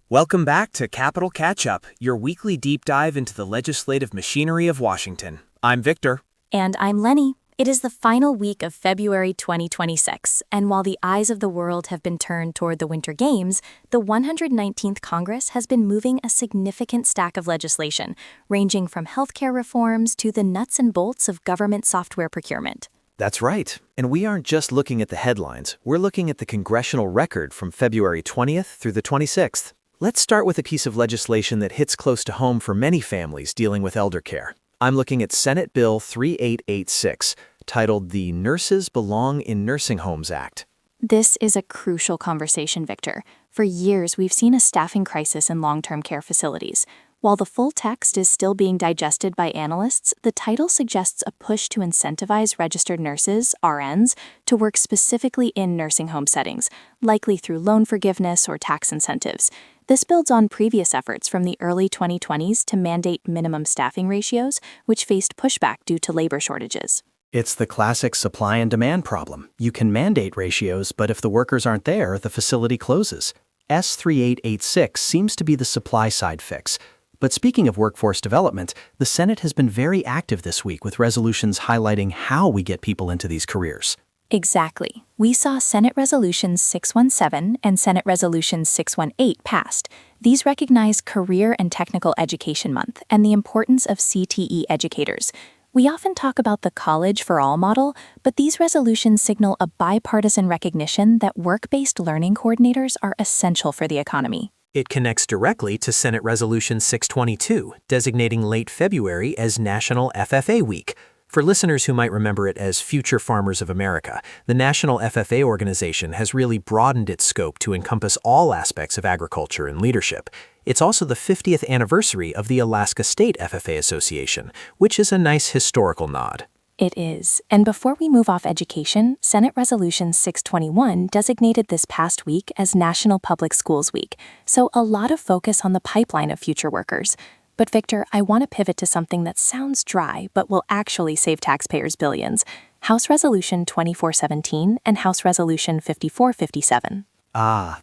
Welcome back to Capital Catch-Up, your weekly deep dive into the legislative machinery of Washington. I'm Victor. And I'm Lenny. It is the final week of February 2026, and while the eyes of the world have been turned toward the Winter Games, the 119th Congress has been moving a significant stack of legislation, ranging from healthcare reforms to the nuts and bolts of government software procurement. That's right. And we aren't just looking at the headlines. We're looking at the congressional record from February 20th through the 26th. Let's start with a piece of legislation that hits close to home for many families dealing with elder care. I'm looking at Senate Bill 3886, titled the Nurses Belong in Nursing Homes Act. This is a crucial conversation, Victor. For years, we've seen a staffing crisis in long-term care facilities. While the full text is still being digested by analysts, the title suggests a push to incentivize registered nurses, RNs, to work specifically in nursing home settings, likely through loan forgiveness or tax incentives. This builds on previous efforts from the early 2020s to mandate minimum staffing ratios, which faced pushback due to labor shortages. It's the classic supply and demand problem. You can mandate ratios, but if the workers aren't there, the facility closes. S3886 seems to be the supply-side fix. But speaking of workforce development, the Senate has been very active this week with resolutions highlighting how we get people into these careers. Exactly. We saw Senate Resolutions 617 and Senate Resolution 618 passed. These recognize Career and Technical Education Month and the importance of CTE educators. We often talk about the College for All model, but these resolutions signal a bipartisan recognition that work-based learning coordinators are essential for the economy. It connects directly to Senate Resolution 622, designating late February as National FFA Week. For listeners who might remember it as Future Farmers of America, the National FFA organization has really broadened its scope to encompass all aspects of agriculture and leadership. It's also the 50th anniversary of the Alaska State FFA Association, which is a nice historical nod. It is. And before we move off education, Senate Resolution 621 designated this past week as National Public Schools Week, so a lot of focus on the pipeline of future workers. But Victor, I want to pivot to something that sounds dry but will actually save taxpayers billions: House Resolution 2417 and House Resolution 5457.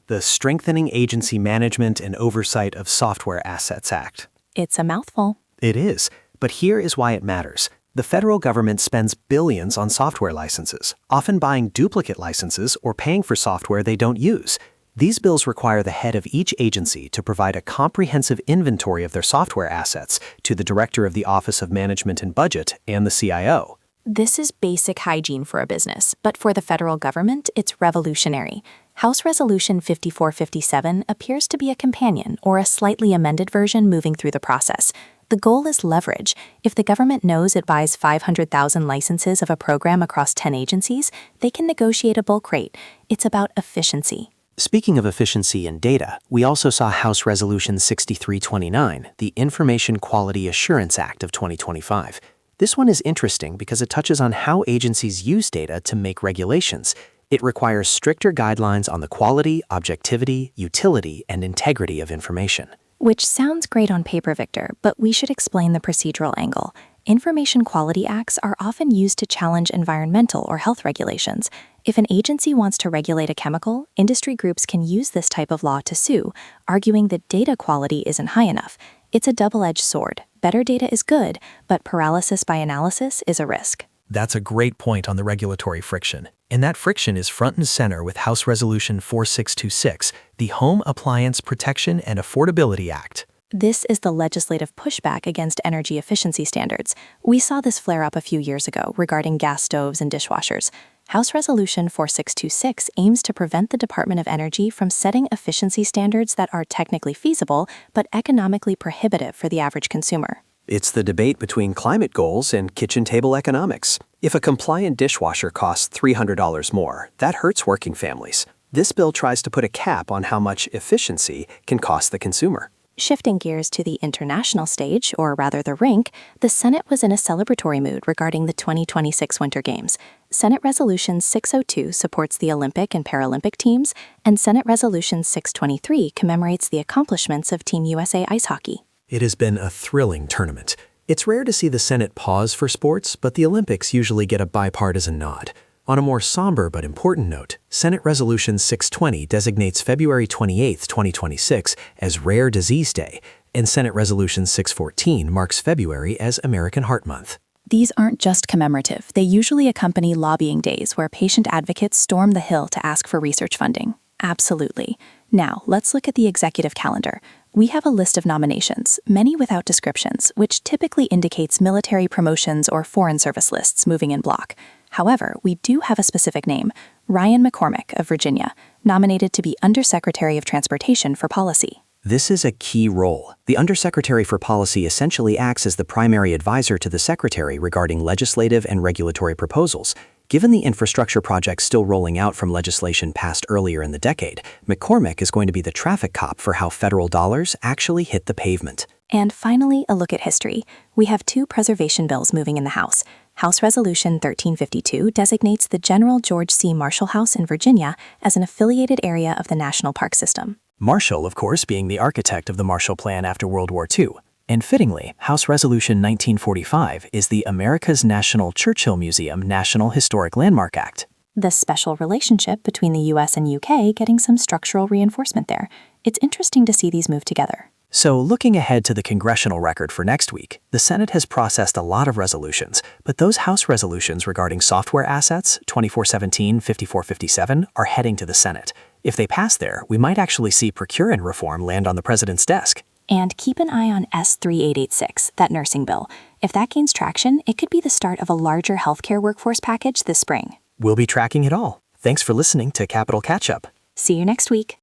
The Strengthening Agency Management and Oversight of Software Assets Act. It's a mouthful. It is, but here is why it matters. The federal government spends billions on software licenses, often buying duplicate licenses or paying for software they don't use. These bills require the head of each agency to provide a comprehensive inventory of their software assets to the Director of the Office of Management and Budget and the CIO. This is basic hygiene for a business, but for the federal government, it's revolutionary. House Resolution 5457 appears to be a companion or a slightly amended version moving through the process. The goal is leverage. If the government knows it buys 500,000 licenses of a program across 10 agencies, they can negotiate a bulk rate. It's about efficiency. Speaking of efficiency and data, we also saw House Resolution 6329, the Information Quality Assurance Act of 2025. This one is interesting because it touches on how agencies use data to make regulations. It requires stricter guidelines on the quality, objectivity, utility, and integrity of information. Which sounds great on paper, Victor, but we should explain the procedural angle. Information quality acts are often used to challenge environmental or health regulations. If an agency wants to regulate a chemical, industry groups can use this type of law to sue, arguing that data quality isn't high enough. It's a double-edged sword. Better data is good, but paralysis by analysis is a risk. That's a great point on the regulatory friction. And that friction is front and center with House Resolution 4626, the Home Appliance Protection and Affordability Act. This is the legislative pushback against energy efficiency standards. We saw this flare up a few years ago regarding gas stoves and dishwashers. House Resolution 4626 aims to prevent the Department of Energy from setting efficiency standards that are technically feasible but economically prohibitive for the average consumer. It's the debate between climate goals and kitchen table economics. If a compliant dishwasher costs $300 more, that hurts working families. This bill tries to put a cap on how much efficiency can cost the consumer. Shifting gears to the international stage, or rather the rink, the Senate was in a celebratory mood regarding the 2026 Winter Games. Senate Resolution 602 supports the Olympic and Paralympic teams, and Senate Resolution 623 commemorates the accomplishments of Team USA ice hockey. It has been a thrilling tournament. It's rare to see the Senate pause for sports, but the Olympics usually get a bipartisan nod. On a more somber but important note, Senate Resolution 620 designates February 28, 2026 as Rare Disease Day, and Senate Resolution 614 marks February as American Heart Month. These aren't just commemorative. They usually accompany lobbying days where patient advocates storm the Hill to ask for research funding. Absolutely. Now, let's look at the executive calendar. We have a list of nominations, many without descriptions, which typically indicates military promotions or foreign service lists moving in block. However, we do have a specific name, Ryan McCormick of Virginia, nominated to be Undersecretary of Transportation for Policy. This is a key role. The Undersecretary for Policy essentially acts as the primary advisor to the Secretary regarding legislative and regulatory proposals. Given the infrastructure projects still rolling out from legislation passed earlier in the decade, McCormick is going to be the traffic cop for how federal dollars actually hit the pavement. And finally, a look at history. We have two preservation bills moving in the House. House Resolution 1352 designates the General George C. Marshall House in Virginia as an affiliated area of the National Park System. Marshall, of course, being the architect of the Marshall Plan after World War II. And fittingly, House Resolution 1945 is the America's National Churchill Museum National Historic Landmark Act. The special relationship between the US and UK getting some structural reinforcement there. It's interesting to see these move together. So, looking ahead to the congressional record for next week, the Senate has processed a lot of resolutions, but those House resolutions regarding software assets, 2417-5457, are heading to the Senate. If they pass there, we might actually see procurement reform land on the president's desk. And keep an eye on S3886, that nursing bill. If that gains traction, it could be the start of a larger healthcare workforce package this spring. We'll be tracking it all. Thanks for listening to Capital Catch-Up. See you next week.